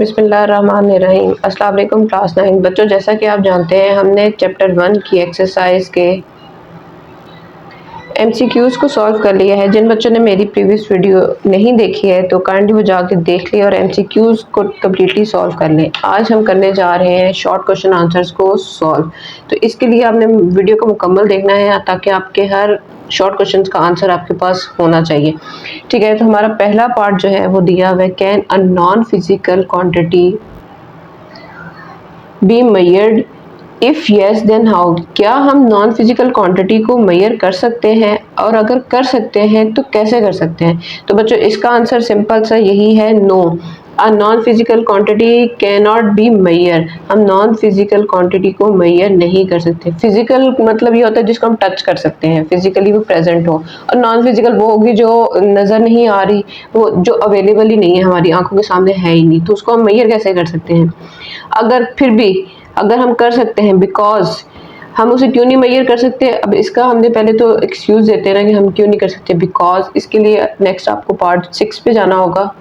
बिस्मिल्लाहिर्रहमानिर्रहीम। अस्सलाम वालेकुम क्लास 9 बच्चों, जैसा कि आप जानते हैं हमने चैप्टर 1 की एक्सरसाइज के MCQs को सॉल्व कर लिया है। जिन बच्चों ने मेरी प्रीवियस वीडियो नहीं देखी है तो काइंडली वो जाके देख लें और MCQs को कम्प्लीटली सॉल्व कर लें। आज हम करने जा रहे हैं शॉर्ट क्वेश्चन आंसर्स को सॉल्व। तो इसके लिए आपने वीडियो को मुकम्मल देखना है ताकि आपके हर शॉर्ट क्वेश्चंस का आंसर आपके पास होना चाहिए। ठीक है, तो हमारा पहला पार्ट जो है वो दिया हुआ है, can a non physical quantity be measured, if yes then how. क्या हम नॉन फिजिकल क्वांटिटी को मेजर कर सकते हैं, और अगर कर सकते हैं तो कैसे कर सकते हैं। तो बच्चों इसका आंसर सिंपल सा यही है, no. A non physical quantity can not be measure. हम नॉन फिजिकल क्वांटिटी को मेजर नहीं कर सकते। फिजिकल मतलब ये होता है जिसको हम टच कर सकते हैं, फिजिकली वो प्रेजेंट हो, और नॉन फिजिकल वो होगी जो नज़र नहीं आ रही, वो जो अवेलेबल ही नहीं है, हमारी आंखों के सामने है ही नहीं, तो उसको हम मेजर कैसे कर सकते हैं। अगर फिर भी अगर हम कर सकते हैं, बिकॉज हम उसे क्यों नहीं मेजर कर सकते। अब इसका हमने पहले तो एक्सक्यूज देते हैं ना कि हम क्यों नहीं कर सकते, बिकॉज इसके लिए नेक्स्ट आपको पार्ट 6 पे जाना होगा।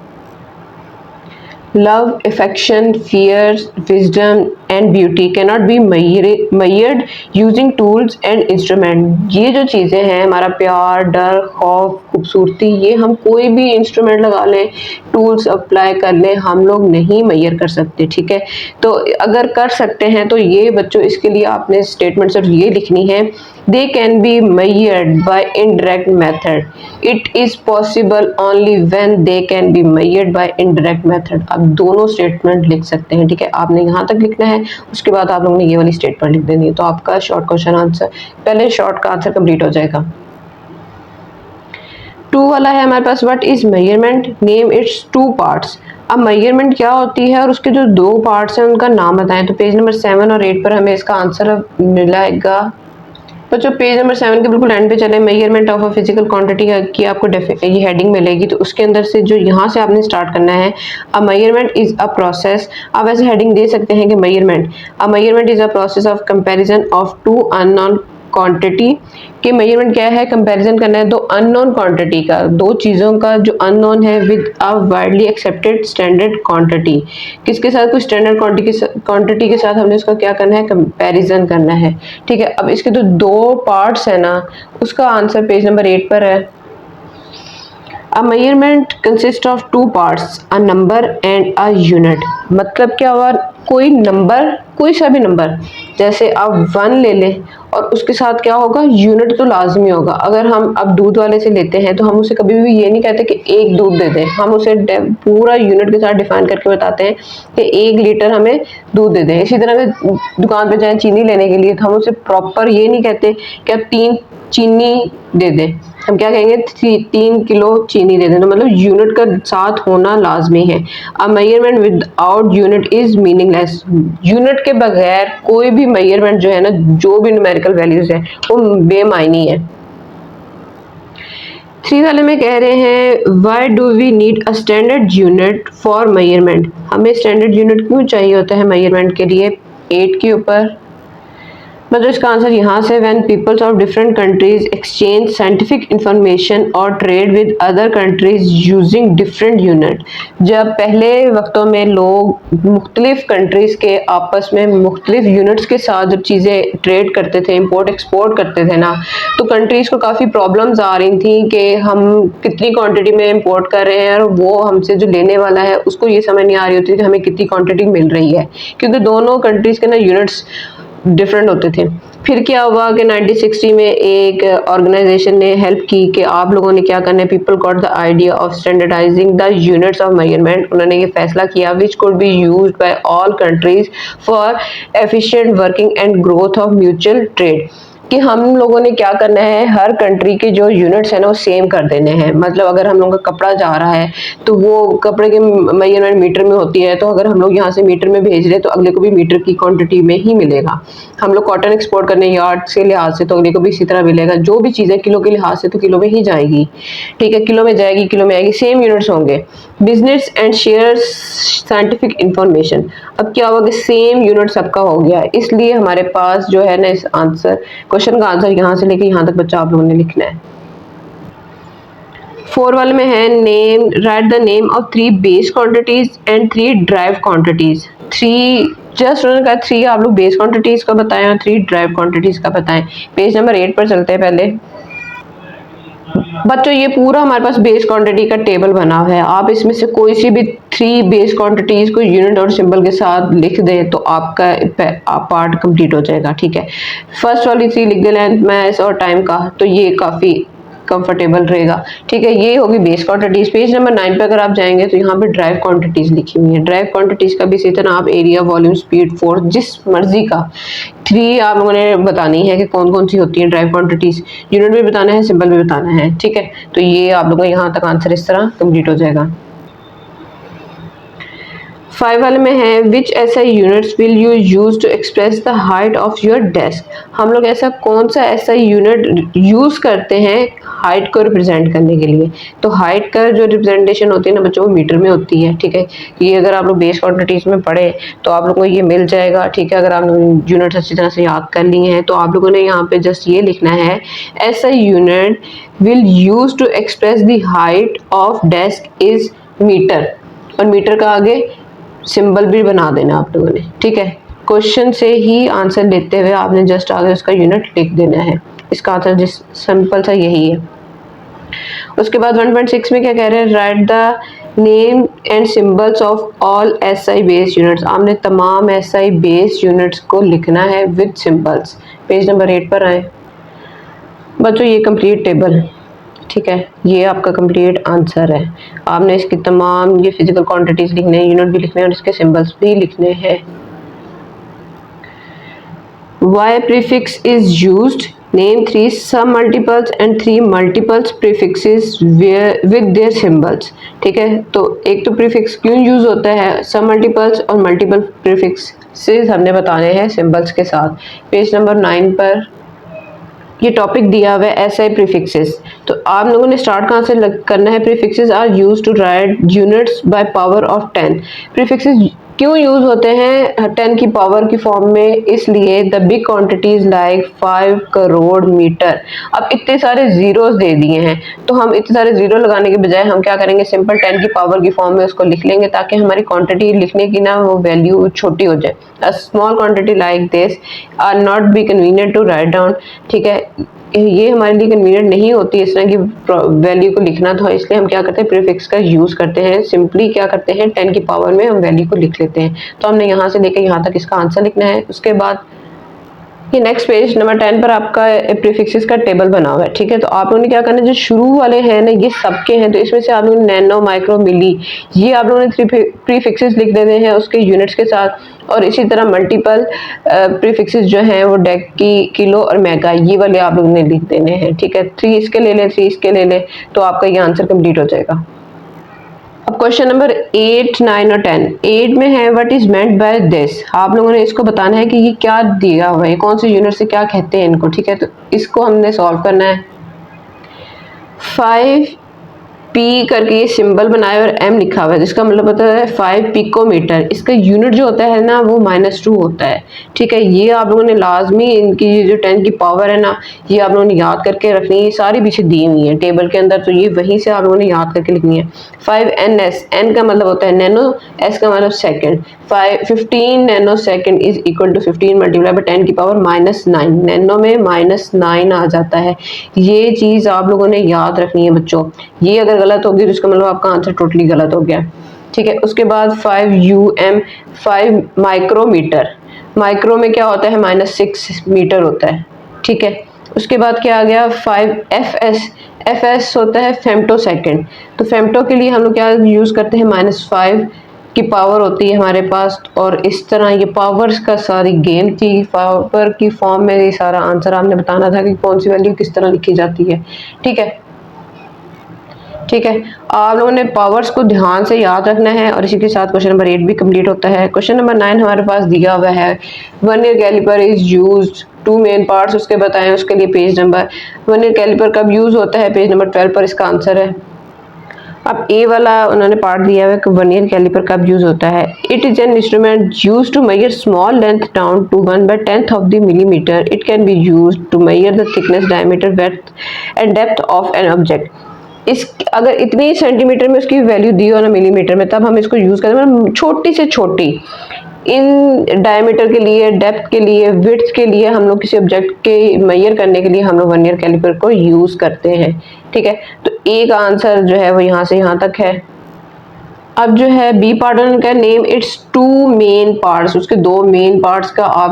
Love, affection, fear, wisdom and beauty cannot be measured using tools and instrument। ये जो चीज़ें हैं, हमारा प्यार, डर, खौफ, खूबसूरती, ये हम कोई भी इंस्ट्रूमेंट लगा लें, टूल्स अप्लाई कर लें, हम लोग नहीं मेजर कर सकते। ठीक है, तो अगर कर सकते हैं तो ये बच्चों इसके लिए आपने स्टेटमेंट सिर्फ ये लिखनी है, they can be measured by indirect method, it is possible only when they can be measured by indirect method। आप दोनों स्टेटमेंट लिख सकते हैं। ठीक है, आपने यहाँ तक लिखना है, उसके बाद आप लोगों ने ये वाली स्टेटमेंट लिख देनी है, तो आपका शॉर्ट क्वेश्चन आंसर, पहले शॉर्ट का आंसर कंप्लीट हो जाएगा। 2 वाला है हमारे पास, what is measurement, name its 2 parts. अब मेजरमेंट क्या होती है और उसके जो 2 पार्ट्स हैं उनका नाम बताएं। तो पेज नंबर 7 और 8 पर हमें इसका आंसर मिलेगा। बच्चों पेज नंबर 7 के बिल्कुल एंड पे चले, measurement of a physical quantity की आपको ये हेडिंग मिलेगी, तो उसके अंदर से जो यहाँ से आपने स्टार्ट करना है, अ मेजरमेंट इज अ प्रोसेस। आप ऐसे हेडिंग दे सकते हैं कि measurement is a process of comparison of 2 unknown quantity. कि मेजरमेंट क्या है, कंपैरिजन करना है 2 अननोन क्वांटिटी का, 2 चीज़ों का जो अननोन है, with a widely accepted standard quantity. किसके साथ, कोई स्टैंडर्ड क्वांटिटी के साथ हमने उसका क्या करना है, कंपैरिजन करना है। ठीक है, अब इसके तो 2 पार्ट्स है ना, उसका आंसर पेज नंबर 8 पर है। A measurement consists of 2 parts, a number and a unit। मतलब क्या हुआ, कोई नंबर, कोई सा भी नंबर, जैसे आप 1 ले लें और उसके साथ क्या होगा, यूनिट तो लाजमी होगा। अगर हम अब दूध वाले से लेते हैं तो हम उसे कभी भी ये नहीं कहते कि 1 दूध दे दें, हम उसे पूरा यूनिट के साथ डिफाइन करके बताते हैं कि 1 लीटर हमें दूध दे दें। इसी तरह अगर दुकान पे जाएं चीनी लेने के लिए तो हम उसे प्रॉपर ये नहीं कहते कि आप 3 चीनी दे दें, हम क्या कहेंगे, 3 किलो चीनी दे दें। तो मतलब यूनिट का साथ होना लाजमी है। अ measurement without unit is meaningless. Unit के बगैर कोई भी मेजरमेंट जो है ना, जो भी न्यूमेरिकल वैल्यूज है वो बेमायनी है। 3 वाले में कह रहे हैं, why do we need a standard unit for measurement. हमें स्टैंडर्ड यूनिट क्यों चाहिए होता है मेजरमेंट के लिए। 8 के ऊपर मतलब इसका आंसर यहाँ से, when peoples of different countries exchange scientific information और trade with other countries using different unit. जब पहले वक्तों में लोग मुख्तलिफ कंट्रीज के आपस में मुख्तलिफ यूनिट्स के साथ जब चीज़ें ट्रेड करते थे, इम्पोर्ट एक्सपोर्ट करते थे ना, तो कंट्रीज़ को काफ़ी प्रॉब्लम्स आ रही थी कि हम कितनी क्वान्टिटी में इम्पोर्ट कर रहे हैं और वो हमसे जो लेने वाला है उसको ये समझ नहीं आ रही होती कि हमें कितनी क्वान्टिटी मिल रही है, क्योंकि दोनों कंट्रीज़ के ना यूनिट्स डिफरेंट होते थे। फिर क्या हुआ कि 1960 में एक ऑर्गेनाइजेशन ने हेल्प की कि आप लोगों ने क्या करना है, people got the idea of standardising the units of measurement. उन्होंने ये फैसला किया, which could be used by all countries for efficient working and growth of mutual trade. कि हम लोगों ने क्या करना है, हर कंट्री के जो यूनिट्स हैं ना वो सेम कर देने हैं। मतलब अगर हम लोगों का कपड़ा जा रहा है तो वो कपड़े के मेजरमेंट मीटर में होती है, तो अगर हम लोग यहाँ से मीटर में भेज रहे हैं तो अगले को भी मीटर की क्वांटिटी में ही मिलेगा। हम लोग कॉटन एक्सपोर्ट करने यार्ड के लिहाज से तो अगले को भी इसी तरह मिलेगा। जो भी चीज़ें किलो के लिहाज से तो किलो में ही जाएगी। ठीक है, किलो में जाएगी, किलो में आएगी, सेम यूनिट्स होंगे। Business and share scientific information, अब क्या होगा कि सेम यूनिट सबका हो गया, इसलिए हमारे पास जो है ना इस आंसर क्वेश्चन का आंसर यहाँ से लेके यहाँ तक बच्चा आप लोगों ने लिखना है। 4 वाले में है name, right the name of 3 base quantities and 3 drive quantities. 3 just उन्होंने कहा 3 आप लोग बेस क्वांटिटीज का बताएं और 3 ड्राइव क्वांटिटीज का बताएं। पेज नंबर 8 पर चलते हैं पहले। बच्चों ये पूरा हमारे पास बेस क्वांटिटी का टेबल बना हुआ है, आप इसमें से कोई सी भी 3 बेस क्वांटिटीज को यूनिट और सिंबल के साथ लिख दें तो आपका पार्ट कंप्लीट हो जाएगा। ठीक है, फर्स्ट वाली 3 लिख दे लेंथ, मैथ और टाइम का, तो ये काफ़ी कंफर्टेबल रहेगा। ठीक है, ये होगी बेस क्वांटिटीज। पेज नंबर 9 पे अगर आप जाएंगे तो यहाँ पे ड्राइव क्वांटिटीज लिखी हुई है। ड्राइव क्वांटिटीज का भी इसी तरह आप एरिया, वॉल्यूम, स्पीड, फोर्स, जिस मर्जी का 3 आप लोगों ने बतानी है कि कौन कौन सी होती है ड्राइव क्वांटिटीज। यूनिट भी बताना है, सिंबल भी बताना है। ठीक है, तो ये आप लोगों का यहाँ तक आंसर इस तरह कंप्लीट हो जाएगा। 5 वाले में है which SI units will you use to express the height of your desk. हम लोग ऐसा कौन सा SI यूनिट यूज करते हैं हाइट को रिप्रेजेंट करने के लिए। तो हाइट का जो रिप्रेजेंटेशन होती है ना बच्चों, वो मीटर में होती है। ठीक है, ये अगर आप लोग बेस क्वांटिटीज में पढ़े तो आप लोगों को ये मिल जाएगा। ठीक है, अगर आप लोग यूनिट्स अच्छी तरह से याद कर लिए हैं तो आप लोगों ने यहाँ पे जस्ट ये लिखना है SI unit will use to express the height of desk is metre, और मीटर का आगे सिंबल भी बना देना आप लोगों ने। ठीक है, क्वेश्चन से ही आंसर लेते हुए आपने जस्ट आगे उसका यूनिट लिख देना है। इसका आंसर जिस सिंपल सा यही है। उसके बाद 1.6 में क्या कह रहे हैं, right the name and symbols of all SI base units. आपने तमाम SI बेस यूनिट्स को लिखना है विद सिंबल्स। पेज नंबर 8 पर आए बच्चों, ये कंप्लीट टेबल। ठीक है, ये आपका कंप्लीट आंसर है। आपने इसकी तमाम ये फिजिकल क्वांटिटीज लिखने हैं, यूनिट भी लिखने हैं और इसके सिंबल्स भी लिखने हैं। Why prefix is used, name 3 some multiples and 3 multiples prefixes with their symbols. ठीक है, तो एक तो प्रीफिक्स क्यों यूज होता है, सम मल्टीपल्स और मल्टीपल प्रीफिक्सेस हमने बताने हैं सिंबल्स के साथ। पेज नंबर 9 पर ये टॉपिक दिया हुआ है SI प्रीफिक्सेस। तो आप लोगों ने स्टार्ट कहाँ से करना है, prefixes are used to write units by power of 10। Prefixes क्यों यूज होते हैं 10 की पावर की फॉर्म में, इसलिए the big quantities like 5 crore metre. अब इतने सारे जीरोस दे दिए हैं तो हम इतने सारे जीरो लगाने के बजाय हम क्या करेंगे, सिंपल 10 की पावर की फॉर्म में उसको लिख लेंगे ताकि हमारी क्वांटिटी लिखने की ना वो वैल्यू छोटी हो जाए। A small quantity like this are not be convenient to write down. ठीक है, ये हमारे लिए कन्वीनियंट नहीं होती इस तरह की वैल्यू को लिखना, तो इसलिए हम क्या करते हैं प्रीफिक्स का यूज़ करते हैं। सिंपली क्या करते हैं 10 की पावर में हम वैल्यू को लिख लेते हैं। तो हमने यहाँ से लेकर यहाँ तक इसका आंसर लिखना है। उसके बाद ये नेक्स्ट पेज नंबर 10 पर आपका प्रीफिक्सेस का टेबल बना हुआ है। ठीक है, तो आप लोगों ने क्या करना है, जो शुरू वाले हैं ना ये सबके हैं, तो इसमें से आप लोगों ने नैनो, माइक्रो, मिली, ये आप लोगों ने 3 प्रीफिक्सेस लिख देने हैं उसके यूनिट्स के साथ। और इसी तरह मल्टीपल प्रीफिक्सेस जो हैं वो डेकी, किलो और मेगा, ये वाले आप लोगों ने लिख देने हैं। ठीक है, 3 इसके ले लें, 3 इसके ले लें, तो आपका ये आंसर कंप्लीट हो जाएगा। अब क्वेश्चन नंबर 8, 9 और 10। 8 में है what is meant by this. आप लोगों ने इसको बताना है कि ये क्या दिया हुआ है, कौन से यूनिट से क्या कहते हैं इनको। ठीक है, तो इसको हमने सॉल्व करना है। 5p करके ये सिंबल बनाया और m लिखा हुआ है, जिसका मतलब होता है 5 पिकोमीटर। इसका यूनिट जो होता है ना वो -2 होता है। ठीक है, ये आप लोगों ने लाजमी इनकी जो 10 की पावर है ना ये आप लोगों ने याद करके रखनी है। ये सारी पीछे दी हुई है टेबल के अंदर, तो ये वहीं से आप लोगों ने याद करके लिखनी है। 5ns, n का मतलब होता है नैनो, s का मतलब second. 15 nano second is equal to 15 multiply by 10 की पावर -9। नैनो में -9 आ जाता है। ये चीज़ आप लोगों ने याद रखनी है बच्चों। ये अगर गलत होगी तो इसका मतलब आपका आंसर टोटली गलत हो गया। ठीक है, उसके बाद 5um 5 माइक्रोमीटर। माइक्रो में क्या होता है -6 मीटर होता है। ठीक है, उसके बाद क्या आ गया 5fs। fs होता है फेम्टो सेकेंड। तो फेम्टो के लिए हम लोग क्या यूज़ करते हैं, -5 की पावर होती है हमारे पास। और इस तरह ये पावर्स का सारी गेम थी, पावर की फॉर्म में ये सारा आंसर आपने बताना था कि कौन सी वैल्यू किस तरह लिखी जाती है। ठीक है, ठीक है, आप लोगों ने पावर्स को ध्यान से याद रखना है। और इसी के साथ क्वेश्चन नंबर 8 भी कंप्लीट होता है। क्वेश्चन नंबर 9 हमारे पास दिया हुआ है vernier calliper is used 2 main parts, उसके बताएं। उसके लिए पेज नंबर, वर्नियर कैलिपर कब यूज होता है, पेज नंबर 12 पर इसका आंसर है। अब ए वाला उन्होंने पार्ट दिया हुआ है कि वर्नियर कैलिपर कब यूज होता है। It is an instrument use to measure small length down to 1/10 of the millimetre. It can be use to measure the thickness, diameter, width and depth of an object. इस अगर इतनी centimetre में उसकी value दी हो ना millimetre में, तब हम इसको यूज करते हैं। मतलब छोटी से छोटी इन डायमीटर के लिए, डेप्थ के लिए, विड्थ के लिए हम लोग किसी ऑब्जेक्ट के मेजर करने के लिए हम लोग वर्नियर कैलिपर को यूज करते हैं। ठीक है, तो एक आंसर जो है वो यहाँ से यहाँ तक है। अब जो है बी पार्ट का name its two main parts, उसके दो मेन पार्ट्स का आप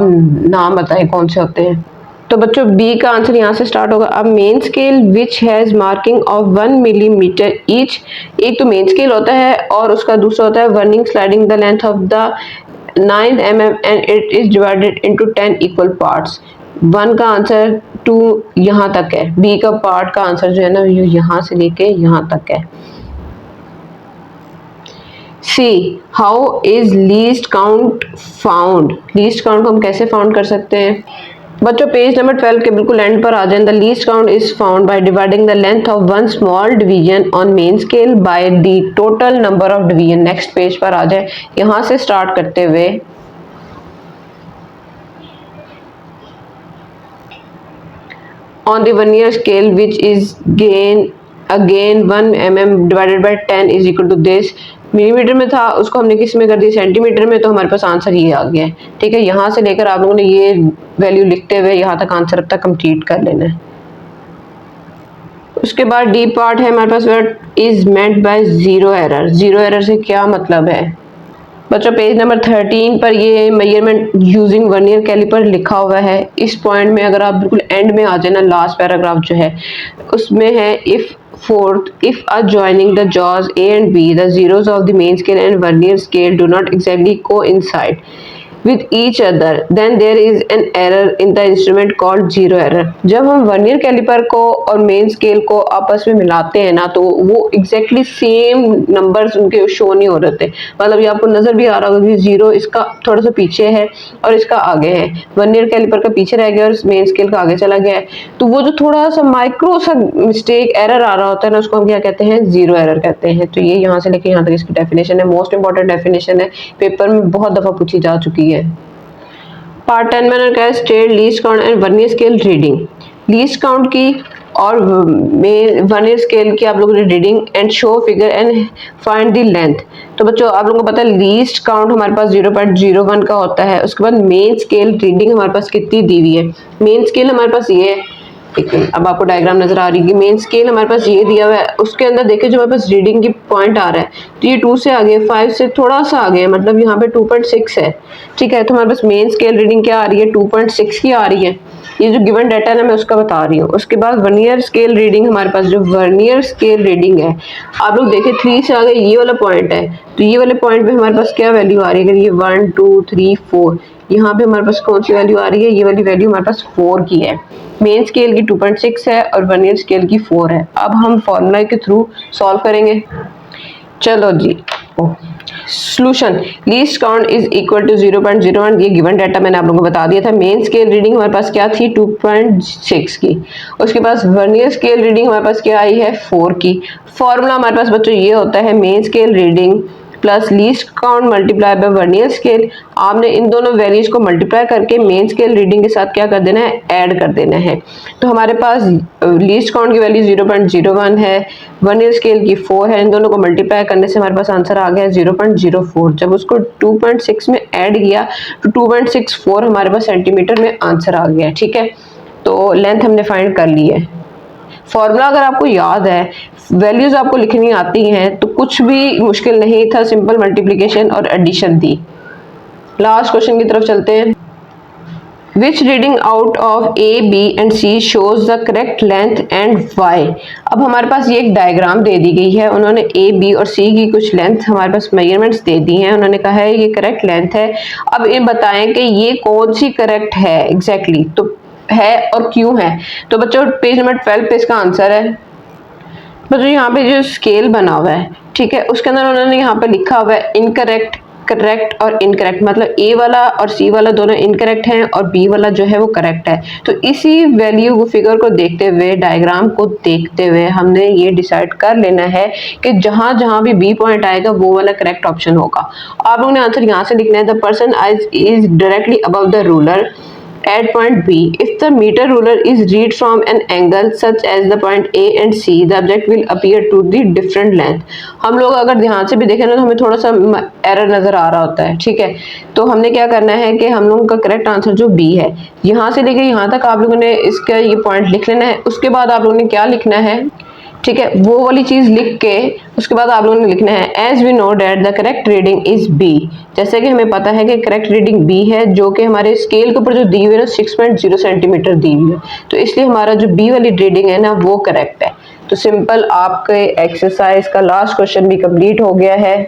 नाम बताएं कौन से होते हैं। तो बच्चों बी का आंसर यहाँ से स्टार्ट होगा। अब main scale which has marking of 1 millimetre each, एक तो मेन स्केल होता है और उसका दूसरा होता है burning sliding the length of the 9 mm and it is divided into 10 equal parts. 1 का आंसर 2 यहाँ तक है, बी का पार्ट का आंसर जो है ना यहाँ से लेके यहाँ तक है। See how is least count found, least count को हम कैसे फाउंड कर सकते हैं। बच्चों पेज नंबर 12 के बिल्कुल एंड पर आ जाए। The least count is found by dividing the length of one small division on main scale by the total number of division. Next page पर आ जाए, यहां से स्टार्ट करते हुए on the vernier scale which is again 1 mm divided by 10 is equal to this। Millimetre में था, उसको हमने किस में कर दिया सेंटीमीटर में, तो हमारे पास आंसर ये आ गया है। ठीक है, यहाँ से लेकर आप लोगों ने ये वैल्यू लिखते हुए यहाँ तक आंसर अब तक कंप्लीट कर लेना है। उसके बाद डी पार्ट है हमारे पास, what is meant by zero error. Zero error से क्या मतलब है बच्चों, पेज नंबर 13 पर ये मेजरमेंट यूजिंग वर्नियर कैलिपर लिखा हुआ है। इस पॉइंट में अगर आप बिल्कुल एंड में आ जाए ना, लास्ट पैराग्राफ जो है उसमें है if adjoining the jaws A and B, the zeros of the main scale and vernier scale do not exactly coincide with each other, then there is an error in the instrument called zero error। जब हम vernier caliper को और main scale को आपस में मिलाते हैं ना, तो वो एग्जैक्टली सेम नंबर्स उनके शो नहीं हो रहे थे। मतलब ये आपको नजर भी आ रहा होगा कि जीरो इसका थोड़ा सा पीछे है और इसका आगे है, वर्नियर कैलिपर का पीछे रह गया और मेन स्केल का आगे चला गया है। तो वो जो थोड़ा सा माइक्रो सा मिस्टेक एरर आ रहा होता है ना, उसको हम क्या कहते हैं, जीरो एरर कहते हैं। तो ये यहाँ से लेके यहाँ तक इसकी डेफिनेशन है, मोस्ट इंपॉर्टेंट डेफिनेशन है, पेपर में बहुत दफा पूछी जा चुकी है। पार्ट 10 में क्या है, state least count and vernier scale reading. Least count की और वर्नियर स्केल की आप लोगों ने reading and show figure and find the length. तो बच्चों आप लोगों को पता है लीस्ट काउंट हमारे पास 0.01 का होता है। उसके बाद मेन स्केल रीडिंग हमारे पास कितनी दी हुई है, मेन स्केल हमारे पास ये है। अब आपको डायग्राम नजर आ रही है, मेन स्केल हमारे पास ये दिया हुआ है, उसके अंदर देखिए जो हमारे पास रीडिंग की पॉइंट आ रहा है, तो ये 2 से आगे, 5 से थोड़ा सा आगे है, मतलब यहाँ पे 2.6 है। ठीक है, तो हमारे पास मेन स्केल रीडिंग क्या आ रही है, 2.6 की आ रही है। ये जो गिवन डाटा है मैं उसका बता रही हूँ। उसके बाद वर्नियर स्केल रीडिंग, हमारे पास जो वर्नियर स्केल रीडिंग है, आप लोग देखिए 3 से आगे ये वाला पॉइंट है, तो ये वाले पॉइंट पे हमारे पास क्या वैल्यू आ रही है, ये 1 2 3 4, यहाँ पे हमारे पास कौन सी वैल्यू आ रही है, ये वाली वैल्यू हमारे पास 4 की है। मेन स्केल की 2.6 है और वर्नियर स्केल की 4 है। अब हम फॉर्मूला के थ्रू सॉल्व करेंगे। चलो जी, solution least count is equal to 0.01। ये गिवन डाटा मैंने आप लोगों को बता दिया था। मेन स्केल रीडिंग हमारे पास क्या थी, 2.6 की। उसके पास वर्नियर स्केल रीडिंग हमारे पास क्या आई है, 4 की। फॉर्मूला हमारे पास बच्चों ये होता है, main scale reading plus least count multiply by vernier scale. आपने इन दोनों वैल्यूज को मल्टीप्लाई करके मेन स्केल रीडिंग के साथ क्या कर देना है, ऐड कर देना है। तो हमारे पास लीस्ट काउंट की वैल्यू 0.01 है, वर्नियर स्केल की 4 है, इन दोनों को मल्टीप्लाई करने से हमारे पास आंसर आ गया 0.04। जब उसको 2.6 में ऐड किया तो 2.64 हमारे पास सेंटीमीटर में आंसर आ गया। ठीक है, तो लेंथ हमने फाइंड कर ली है। फॉर्मूला अगर आपको याद है, वैल्यूज आपको लिखनी आती हैं, तो कुछ भी मुश्किल नहीं था, सिंपल मल्टीप्लिकेशन और एडिशन थी। लास्ट क्वेश्चन की तरफ चलते हैं। Which reading out of A, B and C shows the correct length and Y। अब हमारे पास ये एक डायग्राम दे दी गई है, उन्होंने A, B और C की कुछ लेंथ हमारे पास मेजरमेंट्स दे दी हैं। उन्होंने कहा है ये करेक्ट लेंथ है। अब ये बताएं कि ये कौन सी करेक्ट है एग्जैक्टली, तो है और क्यों है। तो बच्चों पेज नंबर 12 पे इसका आंसर है। बच्चों यहाँ पे जो स्केल बना हुआ है, ठीक है, उसके अंदर उन्होंने यहाँ पे लिखा हुआ है इनकरेक्ट, करेक्ट और इनकरेक्ट। मतलब ए वाला और सी वाला दोनों इनकरेक्ट हैं और बी वाला जो है वो करेक्ट है। तो इसी वैल्यू को, फिगर को देखते हुए, डायग्राम को देखते हुए हमने ये डिसाइड कर लेना है कि जहां जहां भी बी पॉइंट आएगा वो वाला करेक्ट ऑप्शन होगा। आप लोगों ने आंसर यहाँ से लिखना है, the person is directly above the ruler. at point B. If the meter ruler is read from an angle such as the point A and C, the object will appear to the different length. हम लोग अगर ध्यान से भी देखें ना तो हमें थोड़ा सा एरर नज़र आ रहा होता है, ठीक है। तो हमने क्या करना है कि हम लोगों का करेक्ट आंसर जो B है, यहाँ से लेके यहाँ तक आप लोगों ने इसका ये पॉइंट लिख लेना है। उसके बाद आप लोगों ने क्या लिखना है, ठीक है, वो वाली चीज लिख के उसके बाद आप लोगों ने लिखना है as we know that the correct reading is B. जैसे कि हमें पता है कि करेक्ट रीडिंग बी है, जो कि हमारे स्केल के ऊपर जो दी हुई है ना 6.0 सेंटीमीटर दी हुई है, तो इसलिए हमारा जो बी वाली रीडिंग है ना वो करेक्ट है। तो सिंपल आपके एक्सरसाइज का लास्ट क्वेश्चन भी कंप्लीट हो गया है।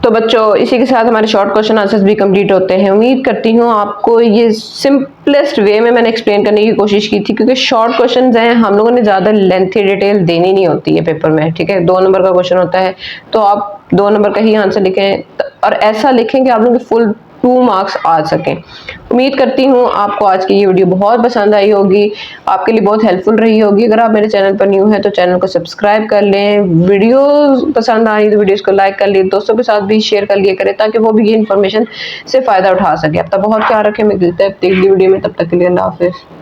तो बच्चों इसी के साथ हमारे शॉर्ट क्वेश्चन आंसर्स भी कंप्लीट होते हैं। उम्मीद करती हूँ आपको ये सिंपलेस्ट वे में मैंने एक्सप्लेन करने की कोशिश की थी, क्योंकि शॉर्ट क्वेश्चंस हैं, हम लोगों ने ज़्यादा लेंथी डिटेल देनी नहीं होती है पेपर में, ठीक है। 2 नंबर का क्वेश्चन होता है तो आप 2 नंबर का ही आंसर लिखें और ऐसा लिखें कि आप लोगों के फुल 2 मार्क्स आ सकें। उम्मीद करती हूँ आपको आज की ये वीडियो बहुत पसंद आई होगी, आपके लिए बहुत हेल्पफुल रही होगी। अगर आप मेरे चैनल पर न्यू हैं तो चैनल को सब्सक्राइब कर लें, वीडियो पसंद आई तो वीडियोस को लाइक कर लिए, दोस्तों के साथ भी शेयर कर लिया करें ताकि वो भी ये इन्फॉर्मेशन से फ़ायदा उठा सके। अब तक बहुत ख्याल रखें, मैं मिलते हैं अगली वीडियो में, तब तक के लिए अल्लाह हाफिज़।